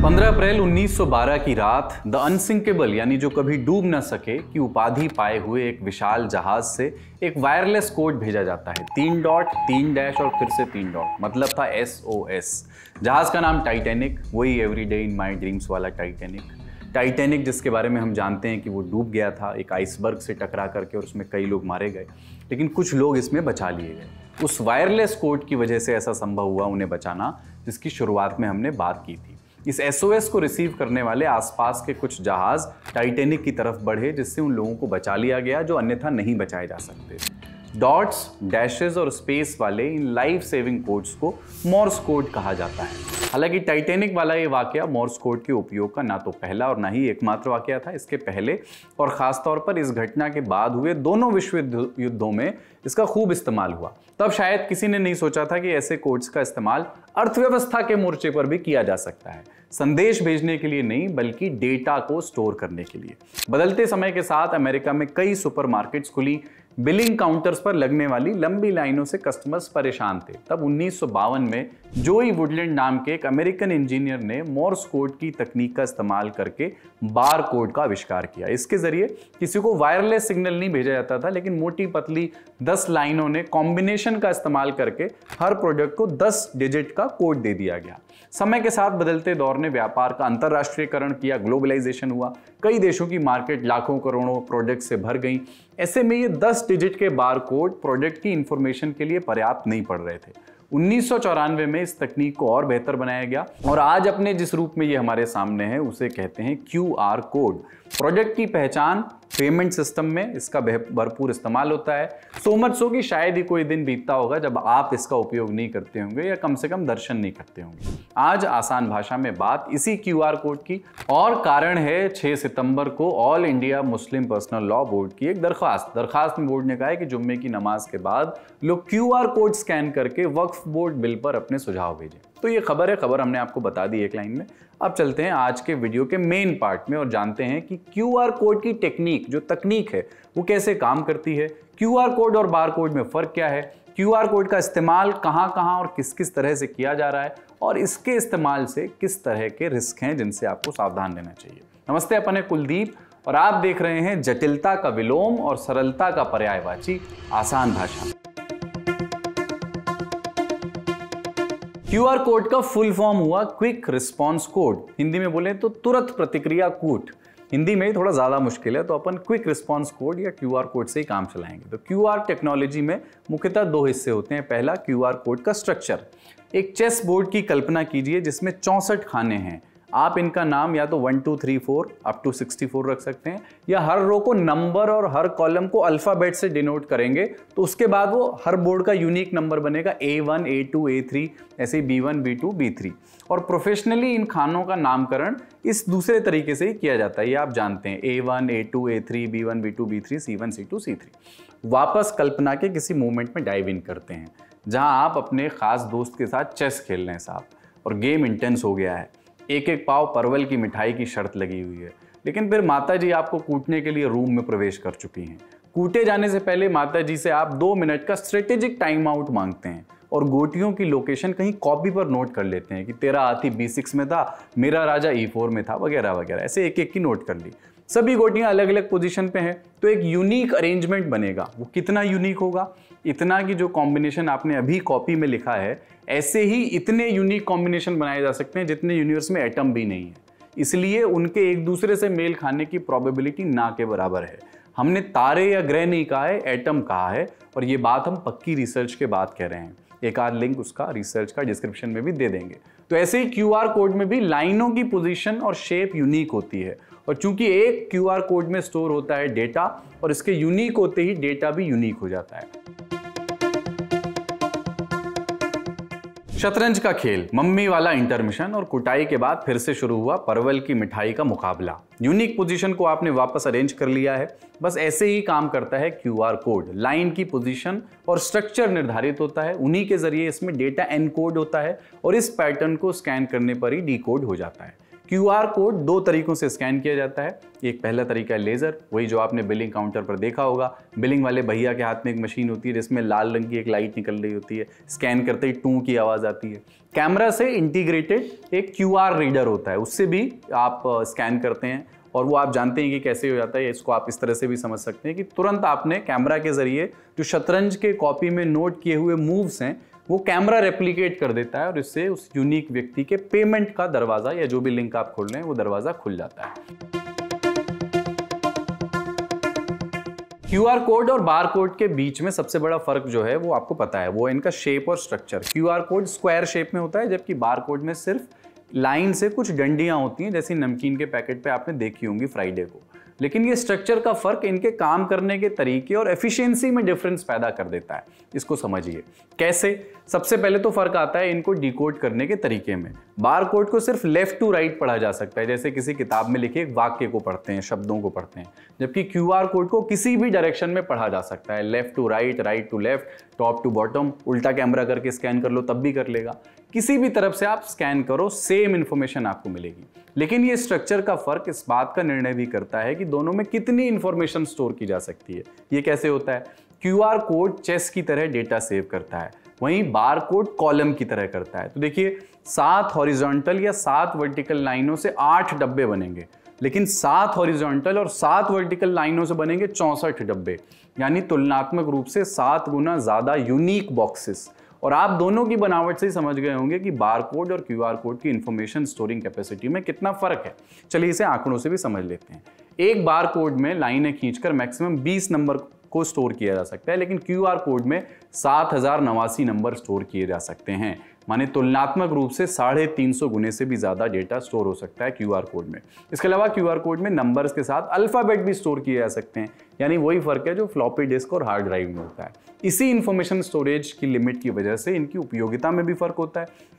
15 अप्रैल 1912 की रात the unsinkable यानी जो कभी डूब न सके की उपाधि पाए हुए एक विशाल जहाज से एक वायरलेस कोड भेजा जाता है। 3 डॉट 3 डैश और फिर से 3 डॉट, मतलब था SOS। जहाज का नाम टाइटैनिक, वही एवरीडे इन माय ड्रीम्स वाला टाइटैनिक जिसके बारे में हम जानते हैं कि वो डूब गया था एक आइसबर्ग से टकरा करके और उसमें कई लोग मारे गए, लेकिन कुछ लोग इसमें बचा लिए गए। उस वायरलेस कोड की वजह से ऐसा संभव हुआ उन्हें बचाना, जिसकी शुरुआत में हमने बात की थी। इस SOS को रिसीव करने वाले आसपास के कुछ जहाज टाइटैनिक की तरफ बढ़े, जिससे उन लोगों को बचा लिया गया जो अन्यथा नहीं बचाए जा सकते। डॉट्स, डैशेस और स्पेस वाले इन लाइफ सेविंग कोड्स को मोर्स कोड कहा जाता है। हालांकि टाइटैनिक वाला ये वाकया मोर्स कोड के उपयोग का ना तो पहला और ना ही एकमात्र वाकया था। इसके पहले और खास तौर पर इस घटना के बाद हुए दोनों विश्व युद्धों में इसका खूब इस्तेमाल हुआ। तब शायद किसी ने नहीं सोचा था कि ऐसे कोड्स का इस्तेमाल अर्थव्यवस्था के मोर्चे पर भी किया जा सकता है, संदेश भेजने के लिए नहीं बल्कि डेटा को स्टोर करने के लिए। बदलते समय के साथ अमेरिका में कई सुपरमार्केट्स खुली। बिलिंग काउंटर्स पर लगने वाली लंबी लाइनों से कस्टमर्स परेशान थे। तब 1952 में जोई वुडलैंड नाम के एक अमेरिकन इंजीनियर ने मोर्स कोड की तकनीक का इस्तेमाल करके बार कोड का आविष्कार किया। इसके जरिए किसी को वायरलेस सिग्नल नहीं भेजा जाता था, लेकिन मोटी पतली 10 लाइनों ने कॉम्बिनेशन का इस्तेमाल करके हर प्रोडक्ट को 10 डिजिट का कोड दे दिया गया। समय के साथ बदलते दौर ने व्यापार का अंतरराष्ट्रीयकरण किया, ग्लोबलाइजेशन हुआ, कई देशों की मार्केट लाखों करोड़ों प्रोडक्ट से भर गई। ऐसे में ये 10 डिजिट के बार कोड प्रोडक्ट की इंफॉर्मेशन के लिए पर्याप्त नहीं पड़ रहे थे। 1994 में इस तकनीक को और बेहतर बनाया गया और आज अपने जिस रूप में ये हमारे सामने है उसे कहते हैं QR कोड। प्रोडक्ट की पहचान पेमेंट सिस्टम में इसका भरपूर इस्तेमाल होता है। सो मच सो कि शायद ही कोई दिन बीतता होगा जब आप इसका उपयोग नहीं करते होंगे या कम से कम दर्शन नहीं करते होंगे। आज आसान भाषा में बात इसी QR कोड की, और कारण है 6 सितंबर को all India Muslim personal law board की एक दरखास्त में बोर्ड ने कहा है कि जुम्मे की नमाज के बाद लोग QR कोड स्कैन करके वक्फ बोर्ड बिल पर अपने सुझाव भेजें। तो ये खबर हमने आपको बता दी एक लाइन में। अब चलते हैं आज के वीडियो के मेन पार्ट में और जानते हैं कि QR कोड की तकनीक है वो कैसे काम करती है, QR कोड और बार कोड में फर्क क्या है, QR कोड का इस्तेमाल कहां और किस तरह से किया जा रहा है और इसके इस्तेमाल से किस तरह के रिस्क हैं जिनसे आपको सावधान रहना चाहिए। नमस्ते, अपन है कुलदीप और आप देख रहे हैं जटिलता का विलोम और सरलता का पर्यायवाची आसान भाषा। QR कोड का फुल फॉर्म हुआ क्विक रिस्पॉन्स कोड। हिंदी में बोले तो तुरंत प्रतिक्रिया कूट। हिंदी में थोड़ा ज़्यादा मुश्किल है तो अपन क्विक रिस्पॉन्स कोड या QR कोड से ही काम चलाएंगे। तो QR टेक्नोलॉजी में मुख्यतः 2 हिस्से होते हैं। पहला, QR कोड का स्ट्रक्चर। एक चेस बोर्ड की कल्पना कीजिए जिसमें 64 खाने हैं। आप इनका नाम या तो 1 2 3 4 अप टू 64 रख सकते हैं, या हर रो को नंबर और हर कॉलम को अल्फाबेट से डिनोट करेंगे तो उसके बाद वो हर बोर्ड का यूनिक नंबर बनेगा, A1 A2 A3, ऐसे B1 B2 B3। और प्रोफेशनली इन खानों का नामकरण इस दूसरे तरीके से ही किया जाता है, ये आप जानते हैं, A1 A2 A3 B1 B2 B3 C1 C2 C3। वापस कल्पना के किसी मोमेंट में डाइव इन करते हैं जहां आप अपने खास दोस्त के साथ चेस खेल रहे हैं साहब, और गेम इंटेंस हो गया है। एक पाव परवल की मिठाई की शर्त लगी हुई है, लेकिन फिर माताजी आपको कूटने के लिए रूम में प्रवेश कर चुकी हैं। कूटे जाने से पहले माताजी से आप 2 मिनट का स्ट्रेटेजिक टाइम आउट मांगते हैं और गोटियों की लोकेशन कहीं कॉपी पर नोट कर लेते हैं कि तेरा हाथी B6 में था, मेरा राजा E4 में था, वगैरह वगैरह, ऐसे एक की नोट कर ली। सभी गोटियां अलग अलग पोजीशन पे हैं तो एक यूनिक अरेंजमेंट बनेगा। वो कितना यूनिक होगा? इतना कि जो कॉम्बिनेशन आपने अभी कॉपी में लिखा है, ऐसे ही इतने यूनिक कॉम्बिनेशन बनाए जा सकते हैं जितने यूनिवर्स में एटम भी नहीं है। इसलिए उनके एक दूसरे से मेल खाने की प्रोबेबिलिटी ना के बराबर है। हमने तारे या ग्रह नहीं कहा है, एटम कहा है, और ये बात हम पक्की रिसर्च के बाद कह रहे हैं। एक आध लिंक उसका रिसर्च का डिस्क्रिप्शन में भी दे देंगे। तो ऐसे ही QR कोड में भी लाइनों की पोजीशन और शेप यूनिक होती है, और चूंकि एक QR कोड में स्टोर होता है डेटा, और इसके यूनिक होते ही डेटा भी यूनिक हो जाता है। शतरंज का खेल, मम्मी वाला इंटरमिशन और कुटाई के बाद फिर से शुरू हुआ परवल की मिठाई का मुकाबला। यूनिक पोजीशन को आपने वापस अरेंज कर लिया है। बस ऐसे ही काम करता है QR कोड। लाइन की पोजीशन और स्ट्रक्चर निर्धारित होता है, उन्हीं के जरिए इसमें डेटा एनकोड होता है और इस पैटर्न को स्कैन करने पर ही डिकोड हो जाता है। QR कोड दो तरीकों से स्कैन किया जाता है। एक पहला तरीका है लेज़र, वही जो आपने बिलिंग काउंटर पर देखा होगा। बिलिंग वाले भैया के हाथ में एक मशीन होती है जिसमें लाल रंग की एक लाइट निकल रही होती है, स्कैन करते ही टू की आवाज़ आती है। कैमरा से इंटीग्रेटेड एक QR रीडर होता है, उससे भी आप स्कैन करते हैं और वो आप जानते हैं कि कैसे हो जाता है। इसको आप इस तरह से भी समझ सकते हैं कि तुरंत आपने कैमरा के जरिए जो शतरंज के कॉपी में नोट किए हुए मूव्स हैं वो कैमरा रेप्लिकेट कर देता है और इससे उस यूनिक व्यक्ति के पेमेंट का दरवाजा या जो भी लिंक आप खोल रहे हैं वो दरवाजा खुल जाता है। QR कोड और बार कोड के बीच में सबसे बड़ा फर्क जो है वो आपको पता है, वो है इनका शेप और structure. QR code square shape में होता है जबकि बार कोड में सिर्फ लाइन से कुछ डंडियां होती हैं, जैसी नमकीन के पैकेट पे आपने देखी होंगी फ्राइडे को। लेकिन ये स्ट्रक्चर का फर्क इनके काम करने के तरीके और एफिशिएंसी में डिफरेंस पैदा कर देता है। इसको समझिए कैसे। सबसे पहले तो फर्क आता है इनको डिकोड करने के तरीके में। बार कोड को सिर्फ लेफ्ट टू राइट पढ़ा जा सकता है, जैसे किसी किताब में लिखे एक वाक्य को पढ़ते हैं, शब्दों को पढ़ते हैं, जबकि QR कोड को किसी भी डायरेक्शन में पढ़ा जा सकता है, left to right, right to left, top to bottom, उल्टा कैमरा करके स्कैन कर लो तब भी कर लेगा। किसी भी तरफ से आप स्कैन करो सेम इंफॉर्मेशन आपको मिलेगी। लेकिन ये स्ट्रक्चर का फर्क इस बात का निर्णय भी करता है कि दोनों में कितनी इंफॉर्मेशन स्टोर की जा सकती है। ये कैसे होता है? QR कोड चेस की तरह डेटा सेव करता है, वहीं बार कोड कॉलम की तरह करता है। तो देखिए 7 हॉरिजॉन्टल या 7 वर्टिकल लाइनों से 8 डब्बे बनेंगे, लेकिन 7 हॉरिजॉन्टल और 7 वर्टिकल लाइनों से बनेंगे 64 डब्बे, यानी तुलनात्मक रूप से 7 गुना ज्यादा यूनिक बॉक्सेस। और आप दोनों की बनावट से ही समझ गए होंगे कि बार कोड और QR कोड की इंफॉर्मेशन स्टोरिंग कैपेसिटी में कितना फर्क है। चलिए इसे आंकड़ों से भी समझ लेते हैं। एक बार कोड में लाइनें खींचकर मैक्सिमम 20 नंबर को स्टोर किया जा सकता है, लेकिन QR कोड में 7089 नंबर स्टोर किए जा सकते हैं, माने तुलनात्मक रूप से 350 गुने से भी ज्यादा डेटा स्टोर हो सकता है QR कोड में। इसके अलावा QR कोड में नंबर्स के साथ अल्फाबेट भी स्टोर किए जा सकते हैं, यानी वही फर्क है जो फ्लॉपी डिस्क और हार्ड ड्राइव में होता है। इसी इंफॉर्मेशन स्टोरेज की लिमिट की वजह से इनकी उपयोगिता में भी फर्क होता है।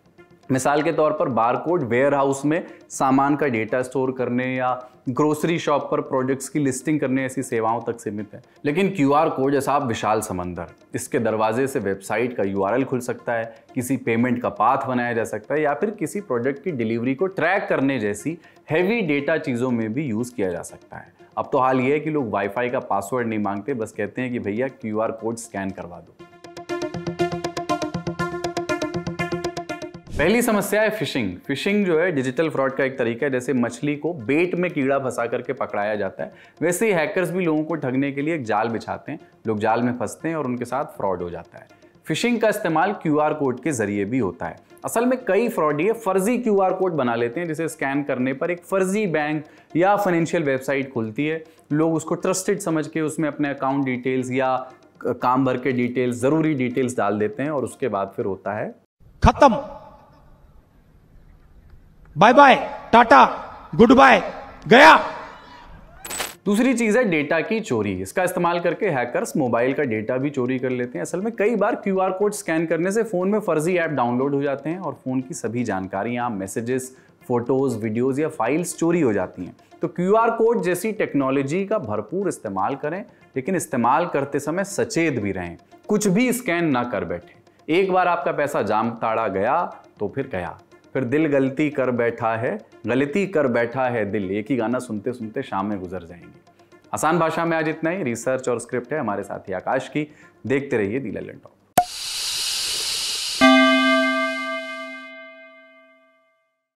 मिसाल के तौर पर बार कोड वेयर हाउस में सामान का डेटा स्टोर करने या ग्रोसरी शॉप पर प्रोडक्ट्स की लिस्टिंग करने ऐसी सेवाओं तक सीमित है। लेकिन QR कोड जैसा विशाल समंदर, इसके दरवाजे से वेबसाइट का URL खुल सकता है, किसी पेमेंट का पाथ बनाया जा सकता है या फिर किसी प्रोडक्ट की डिलीवरी को ट्रैक करने जैसी हैवी डेटा चीज़ों में भी यूज़ किया जा सकता है। अब तो हाल ये है कि लोग वाईफाई का पासवर्ड नहीं मांगते, बस कहते हैं कि भैया QR कोड स्कैन करवा दो। पहली समस्या है फिशिंग। फिशिंग जो है डिजिटल फ्रॉड का एक तरीका है। जैसे मछली को बेट में कीड़ा फंसा करके पकड़ाया जाता है, वैसे ही हैकर्स भी लोगों को ठगने के लिए एक जाल बिछाते हैं, लोग जाल में फंसते हैं और उनके साथ फ्रॉड हो जाता है। फिशिंग का इस्तेमाल QR कोड के जरिए भी होता है। असल में कई फ्रॉडी फर्जी QR कोड बना लेते हैं, जिसे स्कैन करने पर एक फर्जी बैंक या फाइनेंशियल वेबसाइट खुलती है। लोग उसको ट्रस्टेड समझ के उसमें अपने अकाउंट डिटेल्स या काम भर के डिटेल्स, जरूरी डिटेल्स डाल देते हैं और उसके बाद फिर होता है खत्म, bye bye, tata, goodbye, गया। दूसरी चीज है डेटा की चोरी। इसका इस्तेमाल करके हैकर्स मोबाइल का डेटा भी चोरी कर लेते हैं। असल में कई बार QR कोड स्कैन करने से फोन में फर्जी ऐप डाउनलोड हो जाते हैं और फोन की सभी जानकारियां, मैसेजेस, फोटोज, वीडियोज या फाइल्स चोरी हो जाती हैं। तो QR कोड जैसी टेक्नोलॉजी का भरपूर इस्तेमाल करें, लेकिन इस्तेमाल करते समय सचेत भी रहें, कुछ भी स्कैन ना कर बैठे। एक बार आपका पैसा जाम ताड़ा गया तो फिर गया। फिर दिल गलती कर बैठा है, गलती कर बैठा है दिल, एक ही गाना सुनते सुनते शाम में गुजर जाएंगे। आसान भाषा में आज इतना ही। रिसर्च और स्क्रिप्ट है हमारे साथी आकाश की। देखते रहिए दी लल्लन टॉक।